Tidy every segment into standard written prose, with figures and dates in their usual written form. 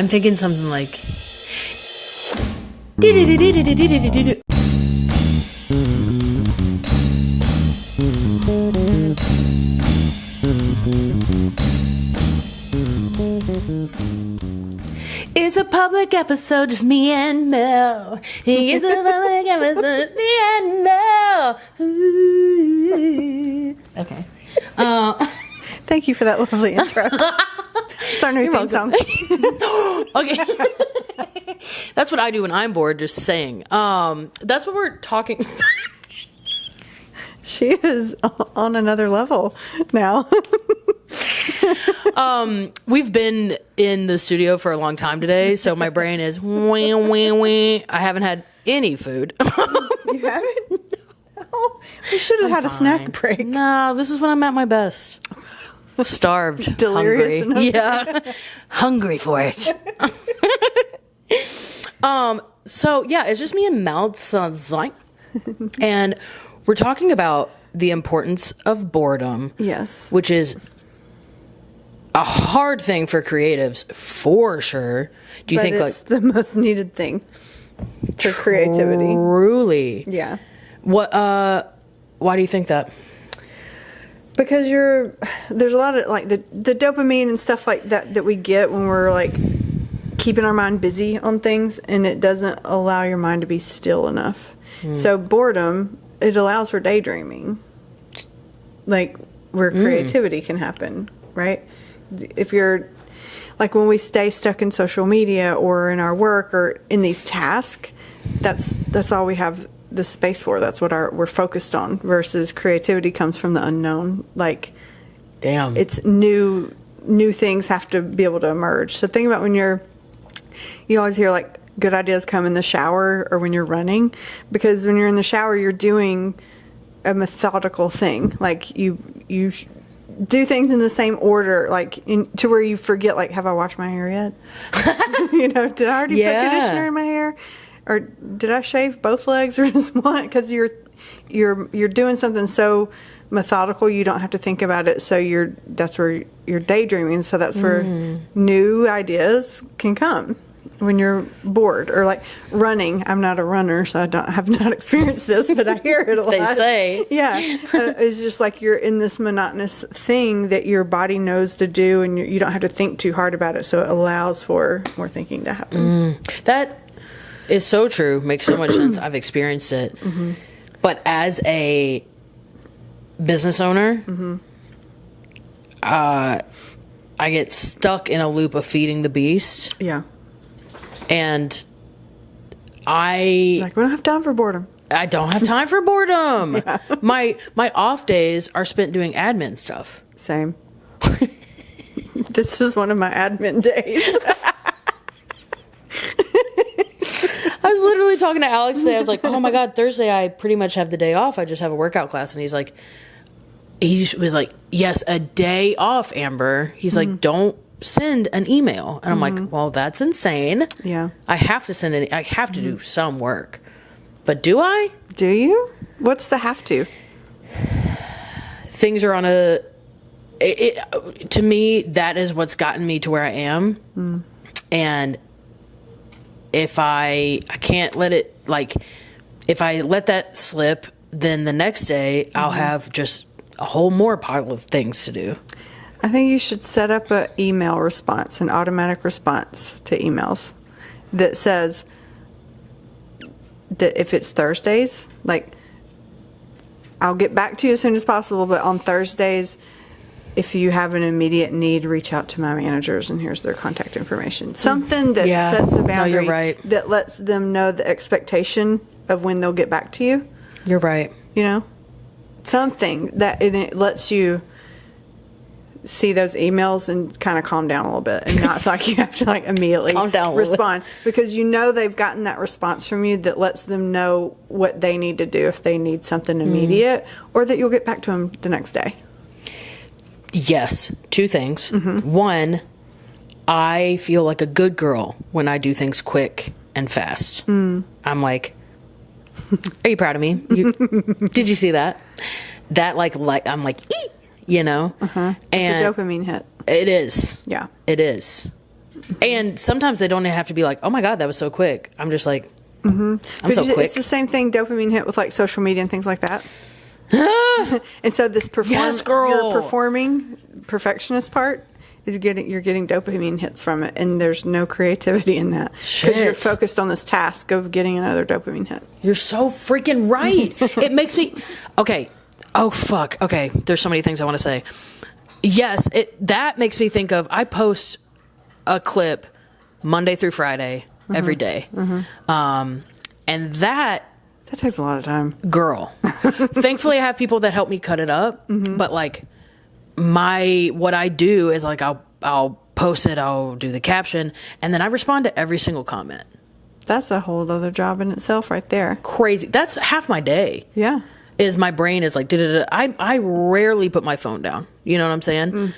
I'm thinking something like... It's a public episode, just me and Mel. It's a public episode, me and Mel. Okay. Thank you for that lovely intro. It's our new theme song. Okay. That's what I do when I'm bored, just saying. That's what we're talking. She is on another level now. We've been in the studio for a long time today, so my brain is wee, wee, wee. I haven't had any food. You haven't? No. We should have had a snack break. No, this is when I'm at my best. Starved. Delirious hungry. Yeah. Hungry for it. So yeah, it's just me and Mel. And we're talking about the importance of boredom. Yes. Which is a hard thing for creatives, for sure. Do you think it's the most needed thing for creativity? Truly. Yeah. What? Why do you think that? Because there's a lot of like the dopamine and stuff like that we get when we're like keeping our mind busy on things, and it doesn't allow your mind to be still enough. So boredom, it allows for daydreaming, like where creativity can happen, right? If you're like when we stay stuck in social media or in our work or in these tasks, that's all we have the space for. That's what we're focused on, versus creativity comes from the unknown. Like, damn, it's new things have to be able to emerge. So think about when you always hear like good ideas come in the shower or when you're running, because when you're in the shower, you're doing a methodical thing. Like you do things in the same order, like to where you forget, like, have I washed my hair yet? Did I already put conditioner in my hair? Or did I shave both legs or just one? Because you're doing something so methodical, you don't have to think about it. So that's where you're daydreaming. So that's where new ideas can come when you're bored. Or like running. I'm not a runner, so I have not experienced this, but I hear it a lot. They say, yeah, it's just like you're in this monotonous thing that your body knows to do, and you don't have to think too hard about it. So it allows for more thinking to happen. That is so true. Makes so much sense. I've experienced it. But as a business owner, I get stuck in a loop of feeding the beast. Yeah. And we don't have time for boredom. I don't have time for boredom. Yeah. My off days are spent doing admin stuff. Same. This is one of my admin days. I was literally talking to Alex today. I was like, oh my God, Thursday I pretty much have the day off. I just have a workout class. And he was like, yes, a day off, Amber. He's like, don't send an email. And I'm like, well, that's insane. Yeah. I have to I have to do some work. But do I? Do you? What's the have to? Things are on to me, that is what's gotten me to where I am. And if I can't let it, like, if I let that slip, then the next day I'll have just a whole more pile of things to do. I think you should set up an email response, an automatic response to emails that says that if it's Thursdays, like, I'll get back to you as soon as possible, but on Thursdays, if you have an immediate need, reach out to my managers and here's their contact information. Something that sets a boundary, you're right, that lets them know the expectation of when they'll get back to you. You're right. Something that it lets you see those emails and kind of calm down a little bit and not feel like you have to like immediately respond, because they've gotten that response from you that lets them know what they need to do if they need something immediate, or that you'll get back to them the next day. Yes. Two things. One, I feel like a good girl when I do things quick and fast. I'm like, are you proud of me? Did you see that? That like I'm like, ee! And it's a dopamine hit. It is. Yeah. It is. And sometimes they don't have to be like, oh my God, that was so quick. I'm just like, I'm so quick. It's the same thing dopamine hit with like social media and things like that. And so this Yes, girl. your performing perfectionist part is you're getting dopamine hits from it, and there's no creativity in that because you're focused on this task of getting another dopamine hit. You're so freaking right. It makes me okay. Oh fuck. Okay, there's so many things I want to say. Yes, that makes me think of, I post a clip Monday through Friday every day. And that takes a lot of time. Girl. Thankfully I have people that help me cut it up, but like what I do is like I'll post it, I'll do the caption, and then I respond to every single comment. That's a whole other job in itself right there. Crazy. That's half my day. Yeah. Is my brain is like, da-da-da. I rarely put my phone down. You know what I'm saying?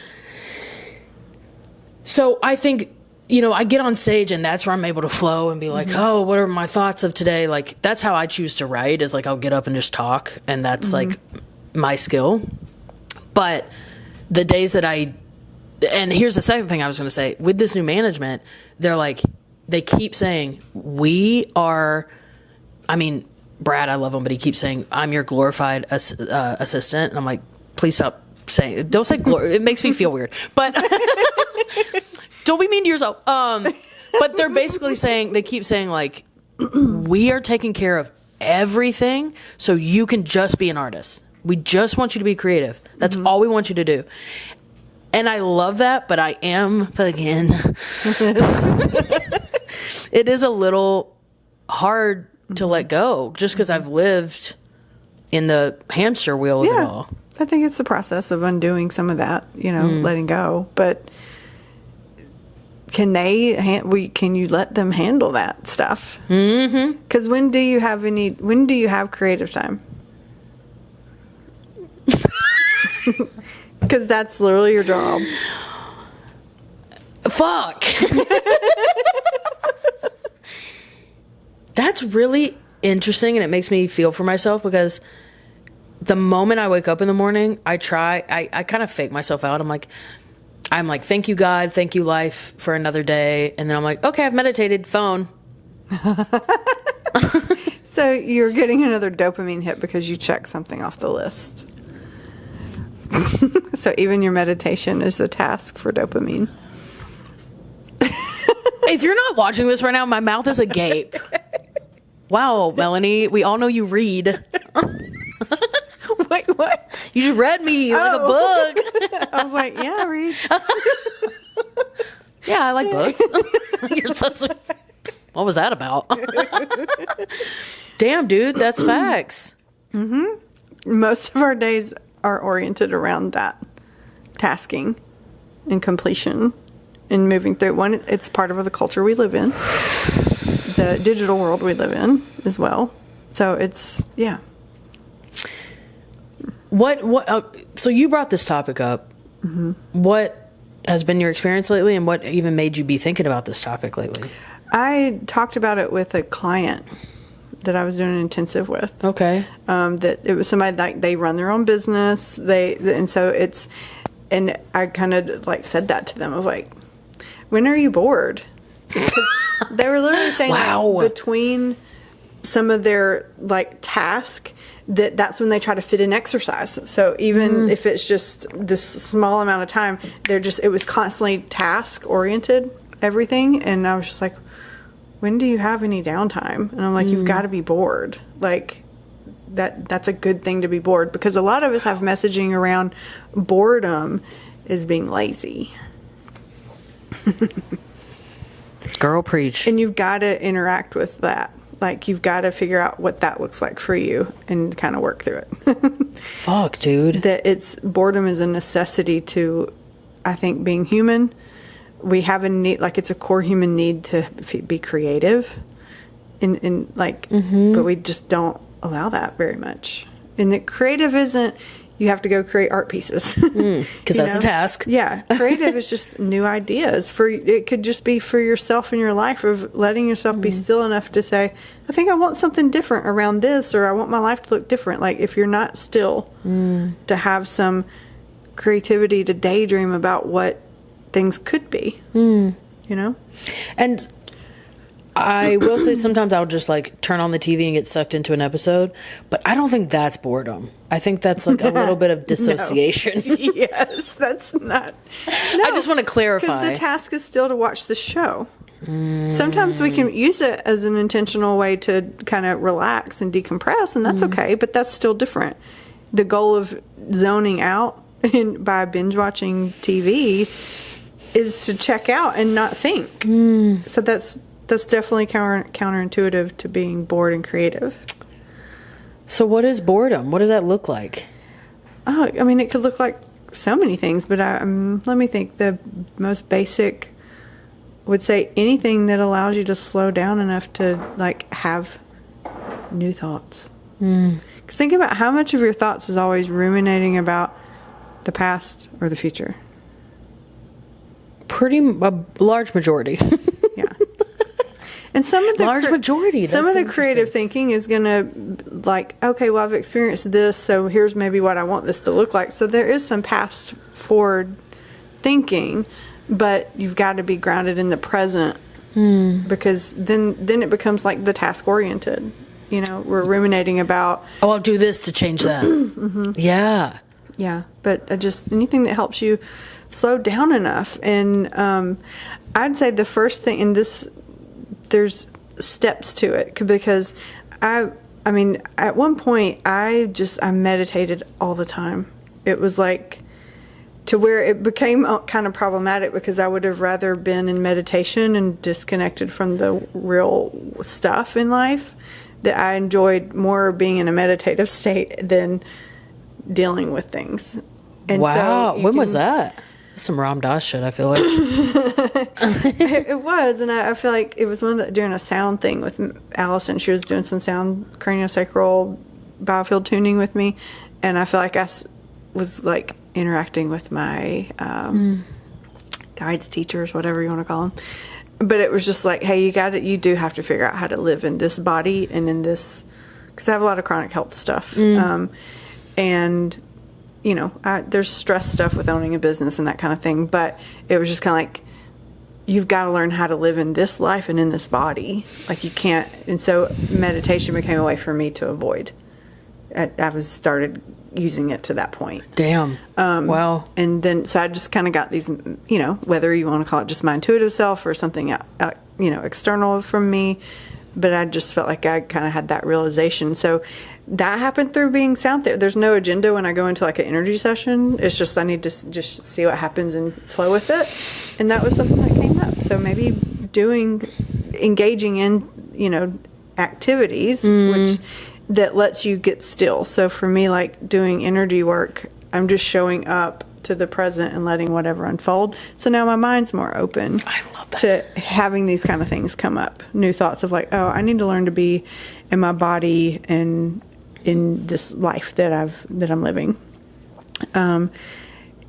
So I think, I get on stage and that's where I'm able to flow and be like, oh, what are my thoughts of today? Like, that's how I choose to write, is like, I'll get up and just talk. And that's like my skill. But the days that and here's the second thing I was going to say, with this new management, they're like, they keep saying, Brad, I love him, but he keeps saying, I'm your glorified assistant. And I'm like, please stop saying it. Don't say it makes me feel weird. But don't be mean to yourself. But they're basically saying, they keep saying like, we are taking care of everything so you can just be an artist. We just want you to be creative. That's all we want you to do. And I love that, but I am, again, it is a little hard to let go just because I've lived in the hamster wheel of it all. I think it's the process of undoing some of that, letting go. But can you let them handle that stuff? Because when do you have creative time? Because that's literally your job. Fuck. That's really interesting, and it makes me feel for myself, because the moment I wake up in the morning, I kind of fake myself out. I'm like, thank you, God, thank you, life, for another day. And then I'm like, okay, I've meditated, phone. So you're getting another dopamine hit because you check something off the list. So even your meditation is a task for dopamine. If you're not watching this right now, my mouth is agape. Wow, Melanie, we all know you read. Wait, what? You just read me like a book. I was like, yeah, I read. Yeah, I like books. You're so sweet. What was that about? Damn, dude, that's facts. Most of our days are oriented around that tasking and completion and moving through. One, it's part of the culture we live in, the digital world we live in as well. So it's, yeah. So you brought this topic up. What has been your experience lately, and what even made you be thinking about this topic lately? I talked about it with a client that I was doing an intensive with. Okay. That it was somebody like they run their own business. And I kind of like said that to them of like, when are you bored? Because they were literally saying wow. Like, between some of their like task, that's when they try to fit in exercise. So even if it's just this small amount of time, it was constantly task oriented, everything. And I was just like, when do you have any downtime? And I'm like, you've got to be bored. Like that's a good thing to be bored, because a lot of us have messaging around boredom is being lazy. Girl, preach. And you've got to interact with that. Like, you've got to figure out what that looks like for you and kind of work through it. Fuck, dude. That boredom is a necessity to, I think, being human. We have a need, like, it's a core human need to be creative. But we just don't allow that very much. And that creative isn't, you have to go create art pieces. Because that's a task. Yeah. Creative is just new ideas. It could just be for yourself in your life, of letting yourself be still enough to say, I think I want something different around this, or I want my life to look different. Like, if you're not still, to have some creativity to daydream about what things could be. you know? And I will say sometimes I'll just like turn on the TV and get sucked into an episode, but I don't think that's boredom. I think that's like a little bit of dissociation. Yes, that's not. No, I just want to clarify. Because the task is still to watch the show. Sometimes we can use it as an intentional way to kind of relax and decompress, and that's okay, but that's still different. The goal of zoning out by binge watching TV is to check out and not think. So that's definitely counterintuitive to being bored and creative. So what is boredom? What does that look like? Oh, I mean, it could look like so many things, but let me think. The most basic would say anything that allows you to slow down enough to like have new thoughts. Because think about how much of your thoughts is always ruminating about the past or the future. A large majority. Yeah. And some of the majority. Some of the creative thinking is going to like, okay, well, I've experienced this, so here's maybe what I want this to look like. So there is some past forward thinking, but you've got to be grounded in the present because then it becomes like the task oriented. You know, we're ruminating about, oh, I'll do this to change that. Yeah. Yeah, but just anything that helps you slow down enough. And I'd say the first thing in this, there's steps to it because I mean, at one point I meditated all the time. It was like to where it became kind of problematic because I would have rather been in meditation and disconnected from the real stuff in life. That I enjoyed more being in a meditative state than dealing with things. And wow. When was that? That's some Ram Dass shit, I feel like. It was, and I feel like it was during a sound thing with Allison. She was doing some sound craniosacral biofield tuning with me, and I feel like I was like interacting with my guides, teachers, whatever you want to call them. But it was just like, hey, you do have to figure out how to live in this body and in this, because I have a lot of chronic health stuff. And, you know, there's stress stuff with owning a business and that kind of thing. But it was just kind of like, you've got to learn how to live in this life and in this body. Like you can't. And so meditation became a way for me to avoid. I started using it to that point. Damn. Wow. And then, so I just kind of got these, you know, whether you want to call it just my intuitive self or something, you know, external from me. But I just felt like I kind of had that realization. So that happened through being sound therapy. There's no agenda when I go into like an energy session. It's just I need to just see what happens and flow with it. And that was something that came up. So maybe engaging in, you know, activities, which that lets you get still. So for me, like doing energy work, I'm just showing up to the present and letting whatever unfold. So now my mind's more open. I love that. To having these kind of things come up. New thoughts of like, oh, I need to learn to be in my body and in this life that I'm living.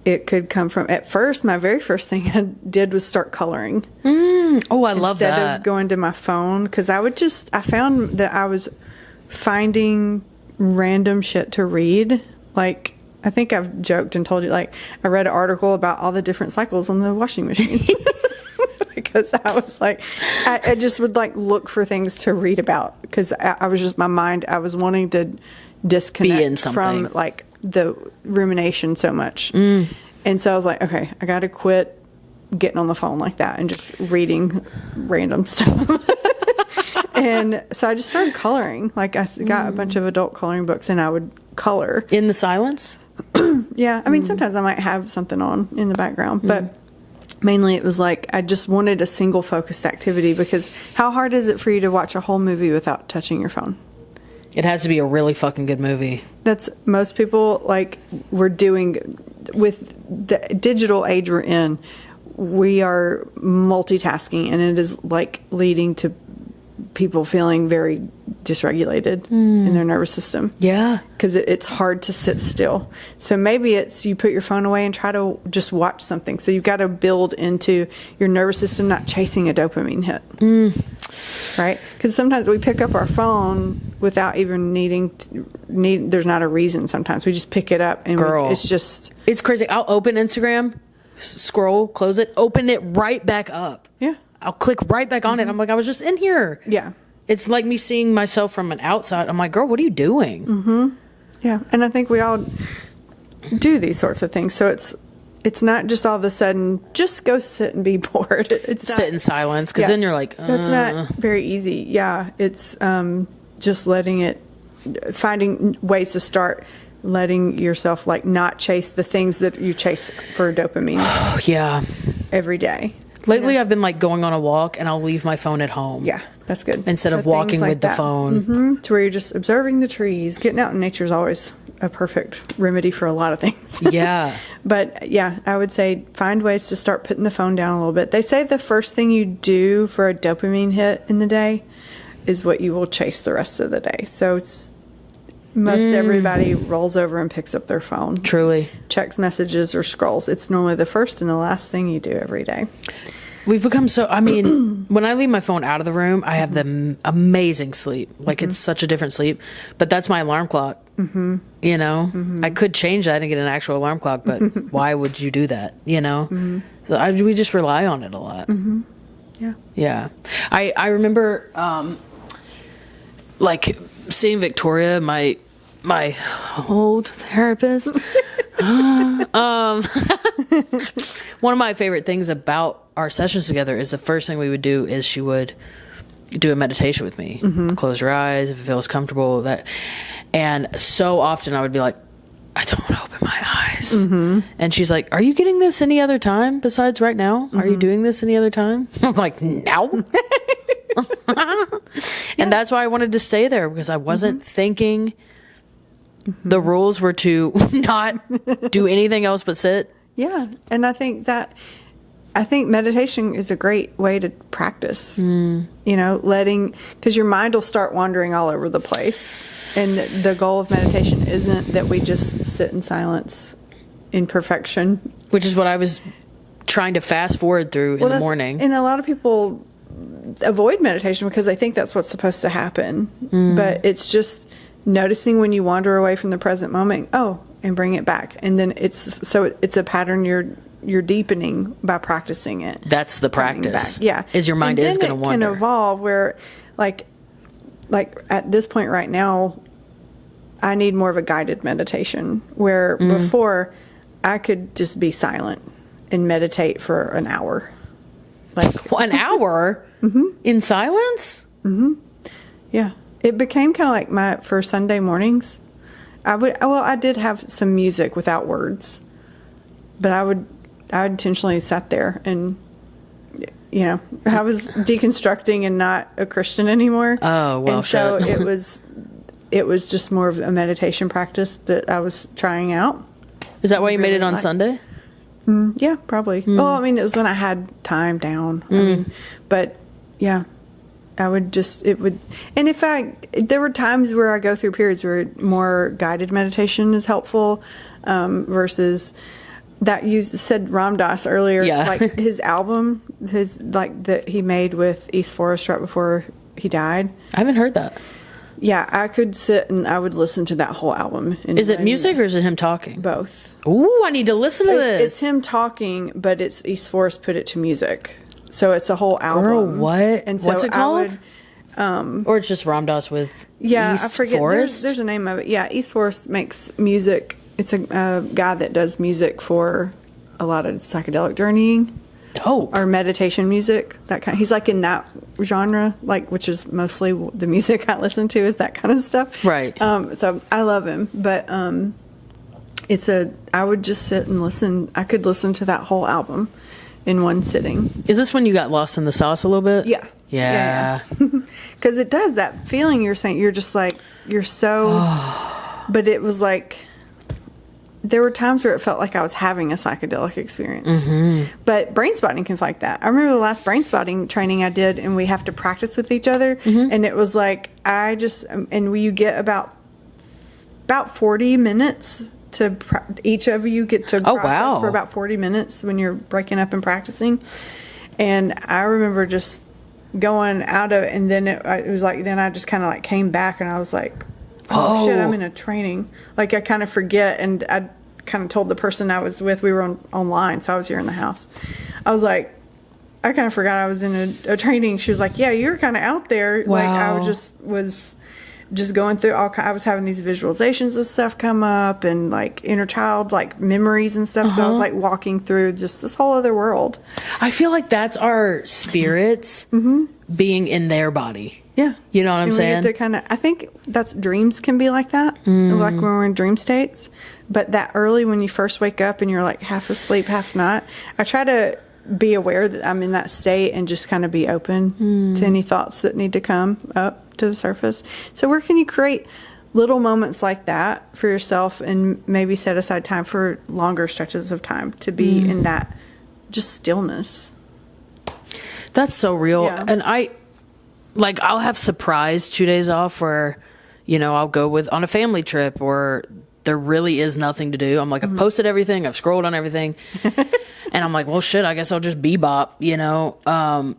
It could come from, at first, my very first thing I did was start coloring. Oh, I love that. Instead of going to my phone, because I found that I was finding random shit to read. Like, I think I've joked and told you, like, I read an article about all the different cycles on the washing machine. Because I was like, I just would like look for things to read about. Because I was just, my mind, I was wanting to disconnect from like the rumination so much. And so I was like, okay, I got to quit getting on the phone like that and just reading random stuff. And so I just started coloring. Like I got a bunch of adult coloring books and I would color. In the silence? Yeah. I mean, sometimes I might have something on in the background, but mainly it was like I just wanted a single focused activity, because how hard is it for you to watch a whole movie without touching your phone? It has to be a really fucking good movie. That's most people, like, we're doing with the digital age we're in. We are multitasking, and it is like leading to people feeling very dysregulated in their nervous system. Yeah. Because it's hard to sit still. So maybe it's you put your phone away and try to just watch something. So you've got to build into your nervous system not chasing a dopamine hit. Right? Because sometimes we pick up our phone without even there's not a reason sometimes. We just pick it up and Girl. it's just... It's crazy. I'll open Instagram scroll, close it, open it right back up. Yeah. I'll click right back on it. I'm like, I was just in here. Yeah. It's like me seeing myself from an outside. I'm like, girl, what are you doing? Yeah. And I think we all do these sorts of things. So it's not just all of a sudden, just go sit and be bored. It's not, sit in silence, because then you're like, that's not very easy. Yeah. It's just finding ways to start letting yourself like not chase the things that you chase for dopamine. Yeah. Every day. Lately, I've been like going on a walk, and I'll leave my phone at home. Yeah, that's good. Instead of walking with the phone. To where you're just observing the trees. Getting out in nature is always a perfect remedy for a lot of things. Yeah. But yeah, I would say find ways to start putting the phone down a little bit. They say the first thing you do for a dopamine hit in the day is what you will chase the rest of the day. So most everybody rolls over and picks up their phone. Truly. Checks messages or scrolls. It's normally the first and the last thing you do every day. We've become so, I mean, when I leave my phone out of the room, I have the amazing sleep. Like, it's such a different sleep. But that's my alarm clock. You know? I could change that and get an actual alarm clock, but why would you do that? You know? So we just rely on it a lot. Yeah. Yeah. I remember, like, seeing Victoria, my old therapist. One of my favorite things about our sessions together is the first thing we would do is she would do a meditation with me. Close your eyes if it feels comfortable. And so often I would be like, I don't want to open my eyes. And she's like, are you getting this any other time besides right now? Are you doing this any other time? I'm like, no. And that's why I wanted to stay there, because I wasn't thinking. The rules were to not do anything else but sit. Yeah. And I think meditation is a great way to practice, you know, because your mind will start wandering all over the place. And the goal of meditation isn't that we just sit in silence in perfection. Which is what I was trying to fast forward through in the morning. And a lot of people avoid meditation because they think that's what's supposed to happen. But it's just noticing when you wander away from the present moment, and bring it back. And then it's a pattern you're deepening by practicing it. That's the practice. Yeah. Is your mind is going to wander. It can evolve where, like at this point right now, I need more of a guided meditation where before I could just be silent and meditate for an hour. Like an hour in silence? Yeah. It became kind of like for Sunday mornings. I did have some music without words, but I would intentionally sat there and, you know, I was deconstructing and not a Christian anymore. Oh, well, and so it was just more of a meditation practice that I was trying out. Is that why you made it on Sunday? Yeah, probably. Oh, I mean, it was when I had time down. I mean, but yeah. I would there were times where I go through periods where more guided meditation is helpful, versus that you said Ram Dass earlier, like his album, that he made with East Forest right before he died. I haven't heard that. Yeah, I could sit and I would listen to that whole album. Is it music or is it him talking? Both. Ooh, I need to listen to this. It's him talking, but it's East Forest put it to music. So it's a whole album. Girl, what? And so what's it called? Or it's just Ram Dass with East I forget. Forest? There's a name of it. Yeah, East Forest makes music. It's a guy that does music for a lot of psychedelic journeying. Dope. Or meditation music. He's like in that genre, which is mostly the music I listen to is that kind of stuff. Right. So I love him, but I would just sit and listen. I could listen to that whole album in one sitting. Is this when you got lost in the sauce a little bit? Yeah. Yeah. Because it does, that feeling you're saying, you're just like, you're so, but it was like, there were times where it felt like I was having a psychedelic experience. But brain spotting can feel like that. I remember the last brain spotting training I did, and we have to practice with each other. And it was like, you get about 40 minutes to each of you get to process for about 40 minutes when you're breaking up and practicing. And I remember just going out of it, and then it was like, then I just kind of came back, and I was like, oh shit, I'm in a training. I kind of forget, and I kind of told the person I was with, we were online, so I was here in the house. I was like, I kind of forgot I was in a training. She was like, yeah, you're kind of out there. Wow. Like, I was just going through I was having these visualizations of stuff come up and like inner child, like memories and stuff. So I was like walking through just this whole other world. I feel like that's our spirits being in their body. Yeah. You know what I'm saying? I think that's dreams can be like that, like when we're in dream states. But that early when you first wake up and you're like half asleep, half not, I try to be aware that I'm in that state and just kind of be open to any thoughts that need to come up to the surface. So where can you create little moments like that for yourself and maybe set aside time for longer stretches of time to be in that just stillness? That's so real. Yeah. And I'll have surprise 2 days off where, I'll go on a family trip or there really is nothing to do. I'm like, I've posted everything. I've scrolled on everything. And I'm like, well, shit, I guess I'll just bebop,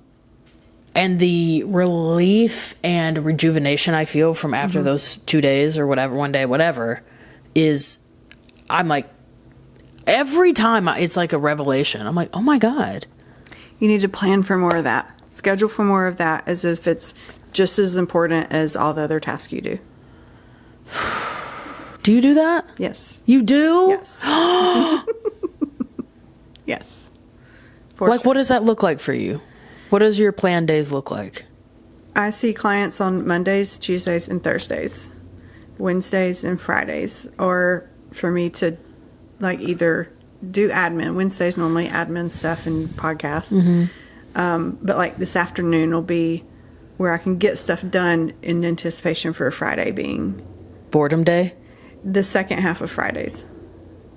and the relief and rejuvenation I feel from after those 2 days or whatever, one day, whatever, is, I'm like, every time it's like a revelation. I'm like, oh my God. You need to plan for more of that. Schedule for more of that as if it's just as important as all the other tasks you do. Do you do that? Yes. You do? Yes. Yes. Like, what does that look like for you? What does your planned days look like? I see clients on Mondays, Tuesdays, and Thursdays, Wednesdays and Fridays, or for me to like either do admin. Wednesdays normally admin stuff and podcasts. But like this afternoon will be where I can get stuff done in anticipation for a Friday being Boredom day? the second half of Fridays.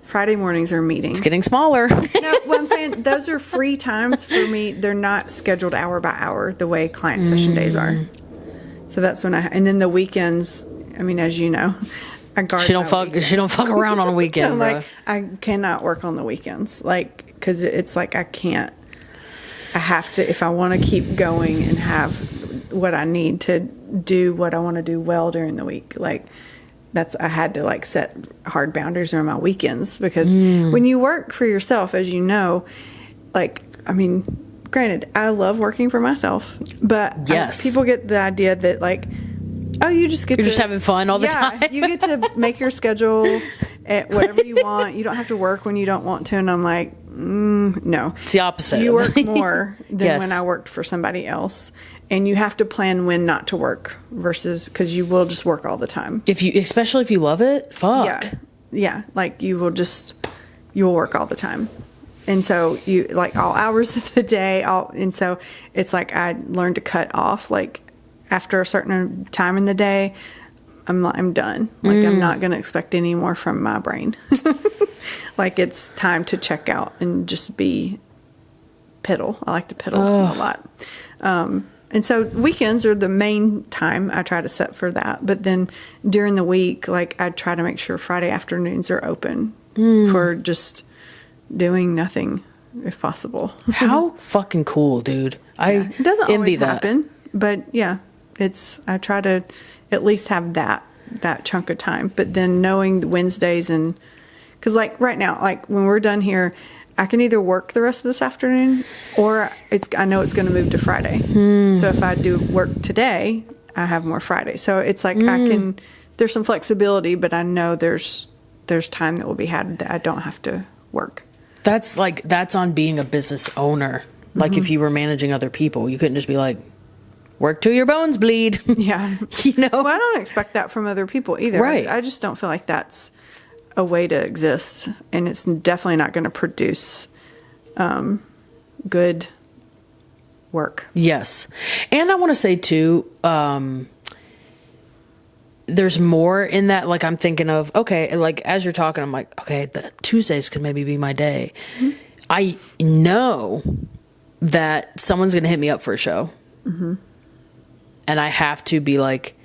Friday mornings are meetings. It's getting smaller. No, what I'm saying, those are free times for me. They're not scheduled hour by hour the way client session days are. So that's when and then the weekends, I mean, as you know, I guard She don't fuck around on a weekend, I'm bro. like, I cannot work on the weekends. Like, because it's like I have to, if I want to keep going and have what I need to do what I want to do well during the week, like, I had to like set hard boundaries around my weekends because when you work for yourself, as you know, like, I mean, granted, I love working for myself, but yes. People get the idea that like, oh, you just get You're just having fun all the time. You get to make your schedule at whatever you want. You don't have to work when you don't want to. And I'm like, no. It's the opposite. You work more than Yes. when I worked for somebody else. And you have to plan when not to work versus because you will just work all the time. Especially if you love it, fuck. Yeah. Like you'll work all the time. And so you like all hours of the day. And so it's like I learned to cut off like after a certain time in the day. I'm done. Like I'm not going to expect any more from my brain. Like it's time to check out and just be piddle. I like to piddle a lot. And so weekends are the main time I try to set for that. But then during the week, like I try to make sure Friday afternoons are open for just doing nothing if possible. How fucking cool, dude. It doesn't envy always that. happen, but yeah, I try to at least have that chunk of time. But then knowing the Wednesdays because like right now, like when we're done here, I can either work the rest of this afternoon or I know it's going to move to Friday. So if I do work today, I have more Friday. So it's like there's some flexibility, but I know there's time that will be had that I don't have to work. That's on being a business owner. Like if you were managing other people, you couldn't just be like, work till your bones bleed. Yeah. Well, I don't expect that from other people either. Right. I just don't feel like that's a way to exist, and it's definitely not going to produce good work. Yes. And I want to say too, there's more in that. Like I'm thinking of, okay, like as you're talking, I'm like, okay, the Tuesdays could maybe be my day. I know that someone's going to hit me up for a show. And I have to be like,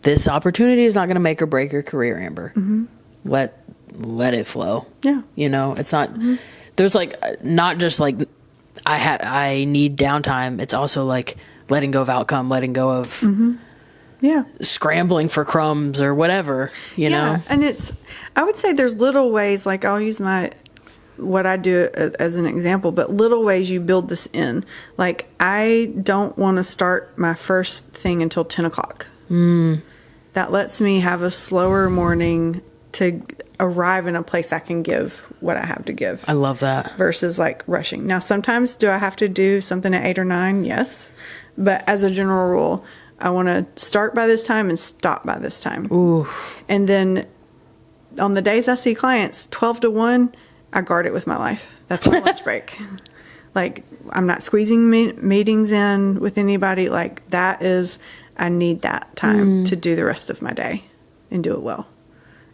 this opportunity is not going to make or break your career, Amber. Let it flow. Yeah. It's not, there's like, not just like, I need downtime. It's also like letting go of outcome, letting go of scrambling for crumbs or whatever, you know? And I would say there's little ways, like I'll use what I do as an example, but little ways you build this in. Like, I don't want to start my first thing until 10 o'clock. That lets me have a slower morning to arrive in a place I can give what I have to give. I love that. Versus like rushing. Now, sometimes do I have to do something at 8 or 9? Yes. But as a general rule, I want to start by this time and stop by this time. Ooh. And then on the days I see clients, 12 to 1, I guard it with my life. That's my lunch break. Like, I'm not squeezing meetings in with anybody. Like, I need that time to do the rest of my day and do it well.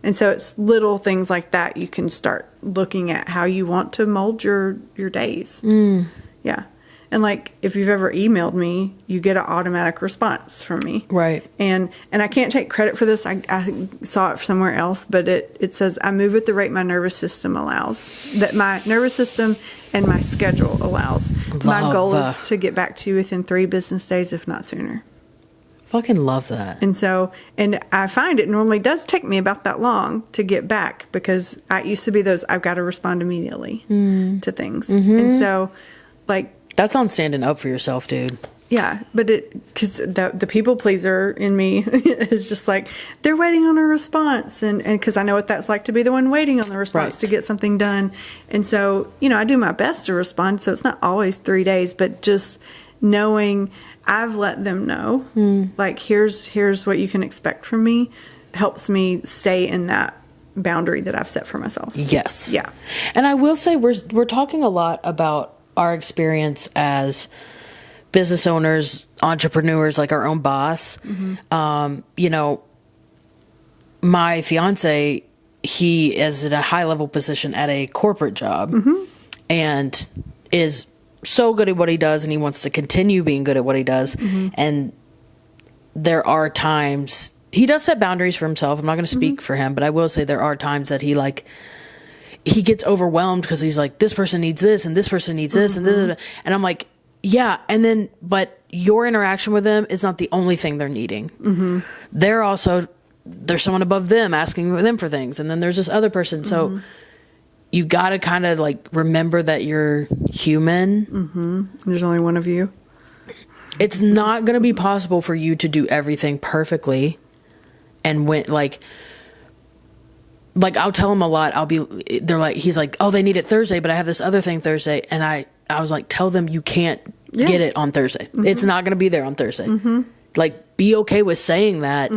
And so it's little things like that you can start looking at how you want to mold your days. Yeah. And like, if you've ever emailed me, you get an automatic response from me. Right. And I can't take credit for this. I saw it somewhere else, but it says, I move at the rate my nervous system allows. That my nervous system and my schedule allows. My goal is to get back to you within 3 business days, if not sooner. Fucking love that. And I find it normally does take me about that long to get back, because I used to be I've got to respond immediately to things. And so, like, that's on standing up for yourself, dude. Yeah, but because the people pleaser in me is just like, they're waiting on a response. And because I know what that's like to be the one waiting on the response to get something done. And so, I do my best to respond. So it's not always 3 days, but just knowing I've let them know, like, here's what you can expect from me, helps me stay in that boundary that I've set for myself. Yes. Yeah. And I will say we're talking a lot about our experience as business owners, entrepreneurs, like our own boss. My fiance, he is in a high level position at a corporate job and is so good at what he does, and he wants to continue being good at what he does. And there are times he does set boundaries for himself. I'm not going to speak for him, but I will say there are times that he gets overwhelmed because he's like, this person needs this and this person needs this and this. And I'm like, yeah. And then, but your interaction with them is not the only thing they're needing. There's someone above them asking them for things. And then there's this other person. So you got to kind of like remember that you're human. There's only one of you. It's not going to be possible for you to do everything perfectly. And when like I'll tell him a lot. He's like, oh, they need it Thursday, but I have this other thing Thursday. And I was like, tell them you can't get it on Thursday. It's not going to be there on Thursday. Like, be okay with saying that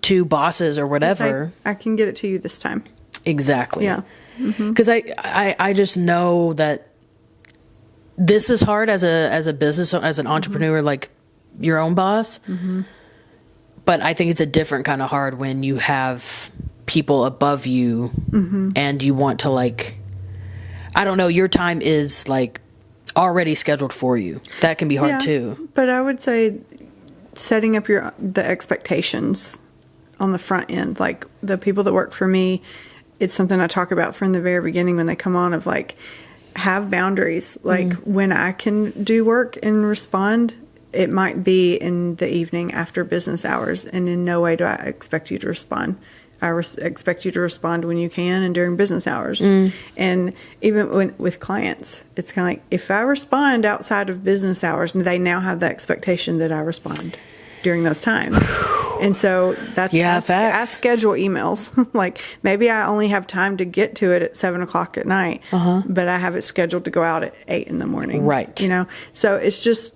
to bosses or whatever. I can get it to you this time. Exactly. Yeah. Because I just know that this is hard as a business, as an entrepreneur, like your own boss. But I think it's a different kind of hard when you have people above you and you want to, like, I don't know, your time is like already scheduled for you. That can be hard too. But I would say setting up the expectations on the front end, like the people that work for me, it's something I talk about from the very beginning when they come on, of like, have boundaries. Like, when I can do work and respond, it might be in the evening after business hours, and in no way do I expect you to respond. I expect you to respond when you can and during business hours. And even with clients, it's kind of like, if I respond outside of business hours, they now have the expectation that I respond during those times. And so that's, I schedule emails. Like, maybe I only have time to get to it at 7 o'clock at night, but I have it scheduled to go out at 8 in the morning. Right. So it's just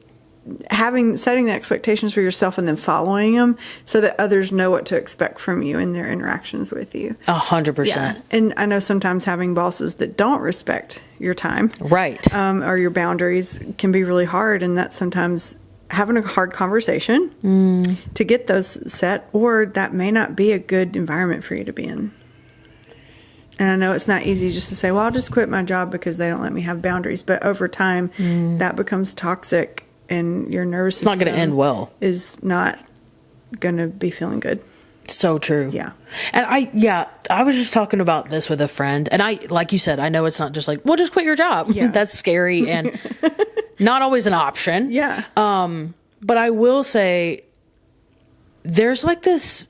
setting the expectations for yourself and then following them so that others know what to expect from you in their interactions with you. 100%. And I know sometimes having bosses that don't respect your time, right, or your boundaries, can be really hard. And that's sometimes having a hard conversation to get those set, or that may not be a good environment for you to be in. And I know it's not easy just to say, well, I'll just quit my job because they don't let me have boundaries. But over time, that becomes toxic. And your nervous system, not going to end well. Is not going to be feeling good. So true. Yeah. And I was just talking about this with a friend, and like you said, I know it's not just like, well, just quit your job. Yeah. That's scary and not always an option. Yeah. But I will say there's like this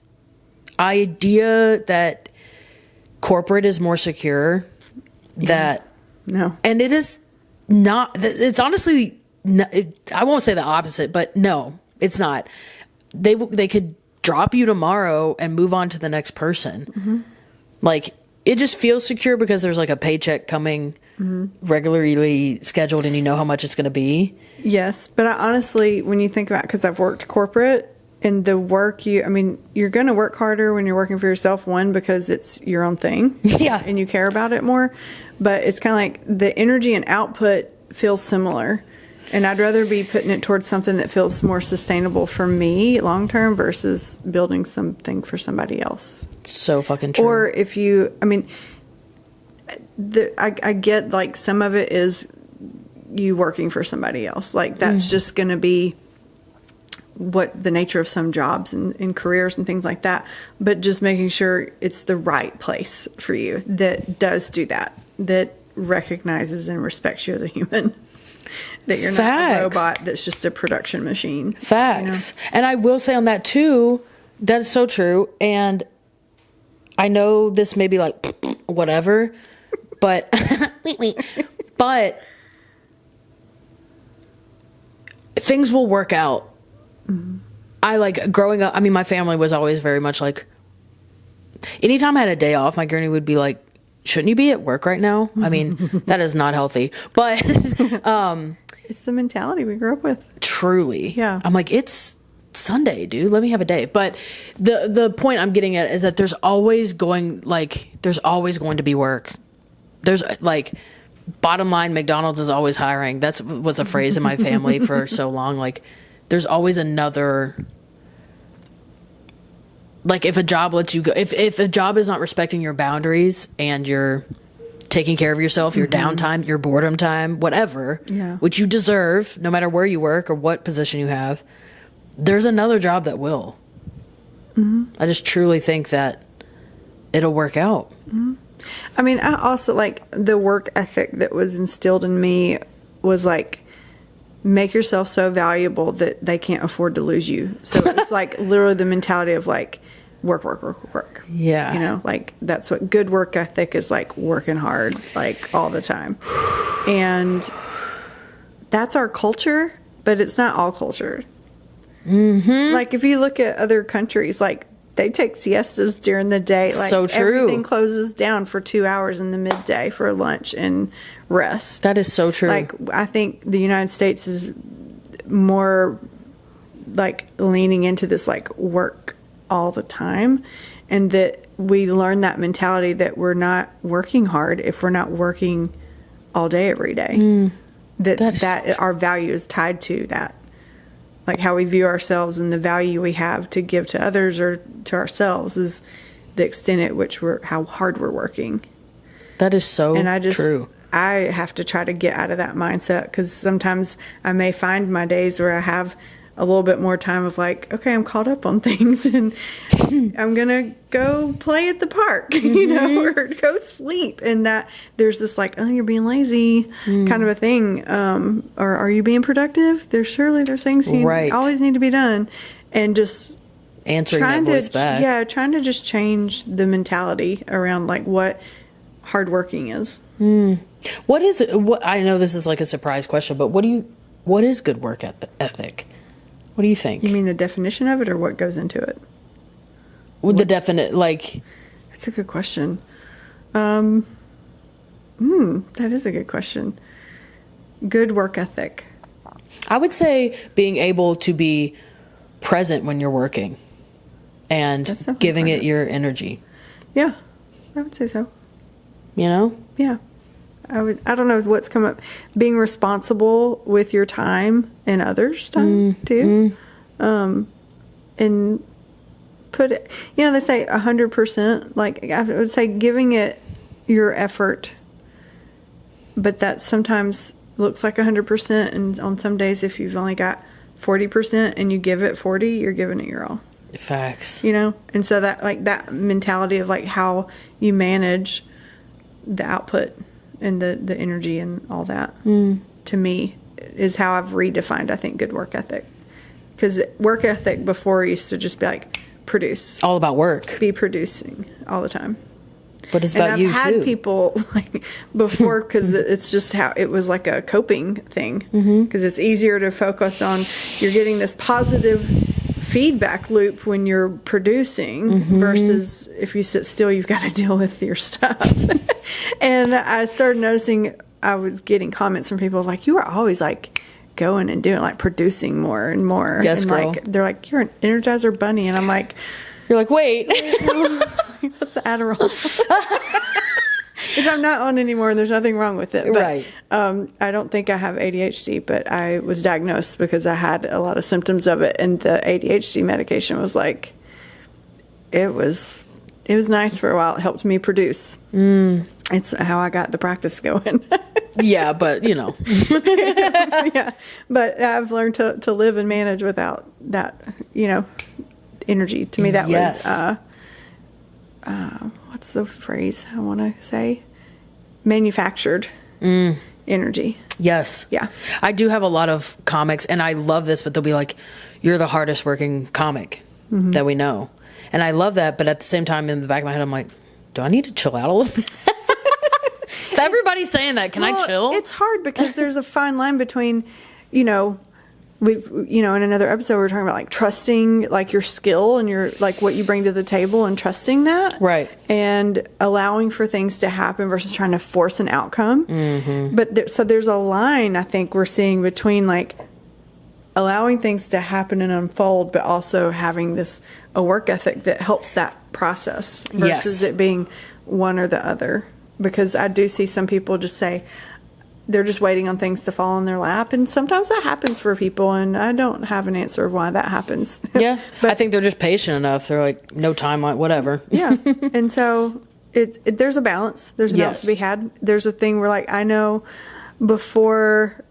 idea that corporate is more secure. That no, and it is not. It's honestly, I won't say the opposite, but no, it's not. They could drop you tomorrow and move on to the next person. Like, it just feels secure because there's like a paycheck coming regularly scheduled, and you know how much it's going to be. Yes, but I honestly, when you think about, because I've worked corporate, and the work you're going to work harder when you're working for yourself, one, because it's your own thing. Yeah. And you care about it more. But it's kind of like the energy and output feels similar. And I'd rather be putting it towards something that feels more sustainable for me long term versus building something for somebody else. So fucking true. Or if I get like some of it is you working for somebody else. Like that's just going to be what the nature of some jobs and careers and things like that, but just making sure it's the right place for you that does do that recognizes and respects you as a human, that you're not a robot that's just a production machine. Facts. And I will say on that too, that's so true. And I know this may be like whatever, but but things will work out. I like growing up. I mean, my family was always very much like, anytime I had a day off, my granny would be like, shouldn't you be at work right now? I mean, that is not healthy, but it's the mentality we grew up with. Truly. Yeah. I'm like, it's Sunday, dude. Let me have a day. But the point I'm getting at is that there's always going to be work. There's like, bottom line, McDonald's is always hiring. That's was a phrase in my family for so long. Like, there's always another, like, if a job lets you go, if a job is not respecting your boundaries and you're taking care of yourself, your downtime, your boredom time, whatever, which you deserve, no matter where you work or what position you have, there's another job that will. I just truly think that it'll work out. I mean, I also like the work ethic that was instilled in me was like, make yourself so valuable that they can't afford to lose you. So it's like literally the mentality of like work. Yeah. You know, like that's what good work ethic is, like working hard, like all the time. And that's our culture, but it's not all culture. Like if you look at other countries, like they take siestas during the day. Like so true. Everything closes down for 2 hours in the midday for lunch and rest. That is so true. Like I think the United States is more like leaning into this like work all the time, and that we learn that mentality that we're not working hard if we're not working all day every day. That our value is tied to that. Like how we view ourselves and the value we have to give to others or to ourselves is the extent at which how hard we're working. That is so true. I have to try to get out of that mindset, because sometimes I may find my days where I have a little bit more time of like, okay, I'm caught up on things and I'm going to go play at the park, you know, or go sleep. And that there's this like, oh, you're being lazy kind of a thing. Or are you being productive? There's things you always need to be done. And just answering that voice back. Yeah, trying to just change the mentality around like what hard working is. What is it? I know this is like a surprise question, but what is good work ethic? What do you think? You mean the definition of it, or what goes into it? With the definite, like... That's a good question. That is a good question. Good work ethic. I would say being able to be present when you're working and giving it your energy. Yeah, I would say so. You know? Yeah. I don't know what's come up. Being responsible with your time and others' time too. And put it, you know, they say 100%, like I would say giving it your effort, but that sometimes looks like 100%. And on some days, if you've only got 40% and you give it 40, you're giving it your all. Facts. You know? And so that, like that mentality of like how you manage the output and the energy and all that, to me, is how I've redefined, I think, good work ethic. Because work ethic before used to just be like, produce. All about work. Be producing all the time. But it's about you, too. And I've had people like before, because it's just how it was like a coping thing. Because it's easier to focus on, you're getting this positive feedback loop when you're producing versus if you sit still, you've got to deal with your stuff. And I started noticing I was getting comments from people like, you were always like going and doing, like producing more and more. Yes, and girl. like they're like, you're an Energizer bunny. And I'm like, You're like, wait. what's the Adderall? Which I'm not on anymore, and there's nothing wrong with it. But, Right. I don't think I have ADHD, but I was diagnosed because I had a lot of symptoms of it, and the ADHD medication was like, it was nice for a while. It helped me produce. It's how I got the practice going. Yeah, but, Yeah, but I've learned to live and manage without that, energy. To me, that Yes. was what's the phrase I want to say? Manufactured energy. Yes. Yeah. I do have a lot of comics, and I love this, but they'll be like, you're the hardest working comic that we know. And I love that, but at the same time, in the back of my head, I'm like, do I need to chill out a little bit? If everybody's saying that, can I chill? It's hard because there's a fine line between, we've, in another episode, we were talking about like trusting like your skill and your, like what you bring to the table and trusting that. Right. And allowing for things to happen versus trying to force an outcome. But so there's a line I think we're seeing between like allowing things to happen and unfold, but also having a work ethic that helps that process versus it being one or the other. Because I do see some people just say they're just waiting on things to fall in their lap. And sometimes that happens for people, and I don't have an answer of why that happens. Yeah. But I think they're just patient enough. They're like, no timeline, whatever. yeah. And so there's a balance. There's a balance to be had. There's a thing where, like, I know before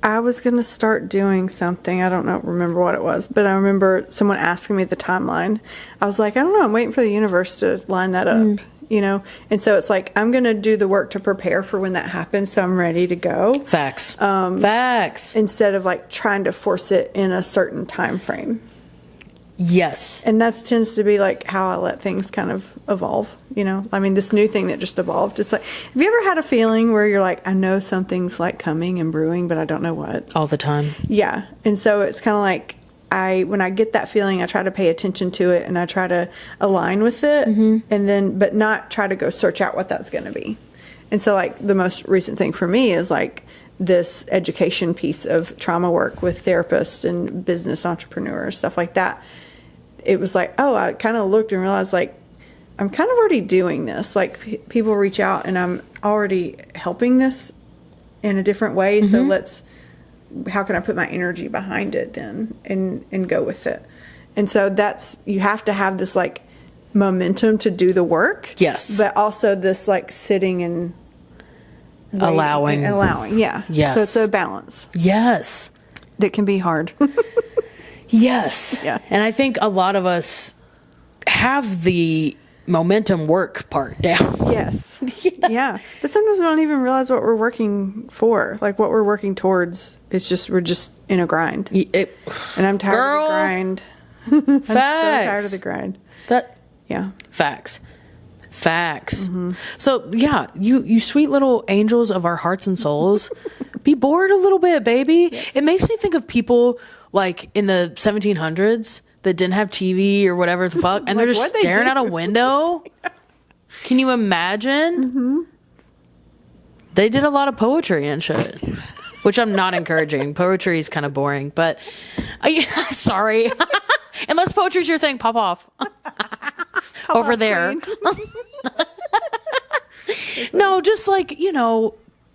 I was going to start doing something, I don't remember what it was, but I remember someone asking me the timeline. I was like, I don't know. I'm waiting for the universe to line that up. And so it's like, I'm going to do the work to prepare for when that happens, so I'm ready to go. Facts. Facts. Instead of like trying to force it in a certain time frame. Yes. And that tends to be like how I let things kind of evolve, I mean, this new thing that just evolved. It's like, have you ever had a feeling where you're like, I know something's like coming and brewing, but I don't know what? All the time. Yeah. And so it's kind of like, when I get that feeling, I try to pay attention to it and I try to align with it but not try to go search out what that's going to be. And so like the most recent thing for me is like this education piece of trauma work with therapists and business entrepreneurs, stuff like that. It was like, I kind of looked and realized like, I'm kind of already doing this. Like people reach out and I'm already helping this in a different way. So how can I put my energy behind it then and go with it? And so you have to have this like momentum to do the work. Yes. But also this like sitting and allowing. Yeah. Yes. So it's a balance. Yes. That can be hard. Yes. Yeah. And I think a lot of us have the momentum work part down. Yes. Yeah. But sometimes we don't even realize what we're working for. Like what we're working towards. It's just, we're just in a grind. And I'm tired of the grind. I'm so tired of the grind. Yeah. Facts. So yeah, you sweet little angels of our hearts and souls, be bored a little bit, baby. Yes. It makes me think of people like in the 1700s that didn't have TV or whatever the fuck, and they're just staring out a window. Can you imagine? They did a lot of poetry and shit, which I'm not encouraging. Poetry is kind of boring, but sorry. Unless poetry's your thing, pop off. Over there. No, just like,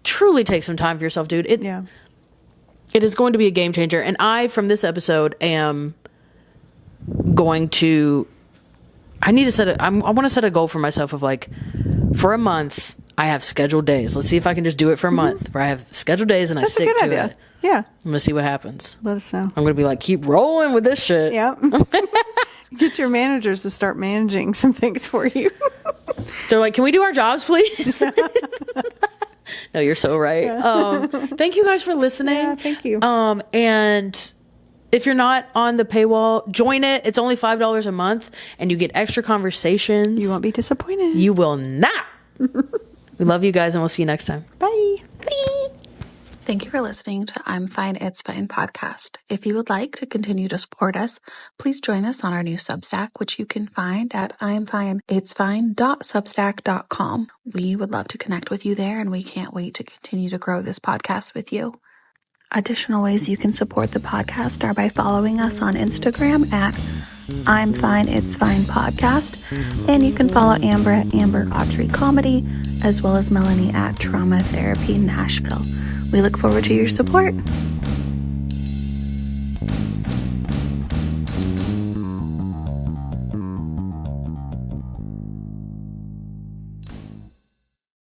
truly take some time for yourself, dude. It is going to be a game changer. And I, from this episode, am going to, I want to set a goal for myself of like, for a month, I have scheduled days. Let's see if I can just do it for a month where I have scheduled days and I stick to it. Yeah. I'm going to see what happens. Let us know. I'm going to be like, keep rolling with this shit. Yeah. Get your managers to start managing some things for you. They're like, can we do our jobs, please? No, you're so right. Thank you guys for listening. Yeah, thank you. And If you're not on the paywall, join it. It's only $5 a month, and you get extra conversations. You won't be disappointed. You will not. We love you guys, and we'll see you next time. Bye. Bye. Thank you for listening to I'm Fine, It's Fine podcast. If you would like to continue to support us, please join us on our new Substack, which you can find at imfineitsfine.substack.com. We would love to connect with you there, and we can't wait to continue to grow this podcast with you. Additional ways you can support the podcast are by following us on Instagram at I'm Fine, It's Fine podcast. And you can follow Amber at Amber Autry Comedy, as well as Melanie at Trauma Therapy Nashville. We look forward to your support.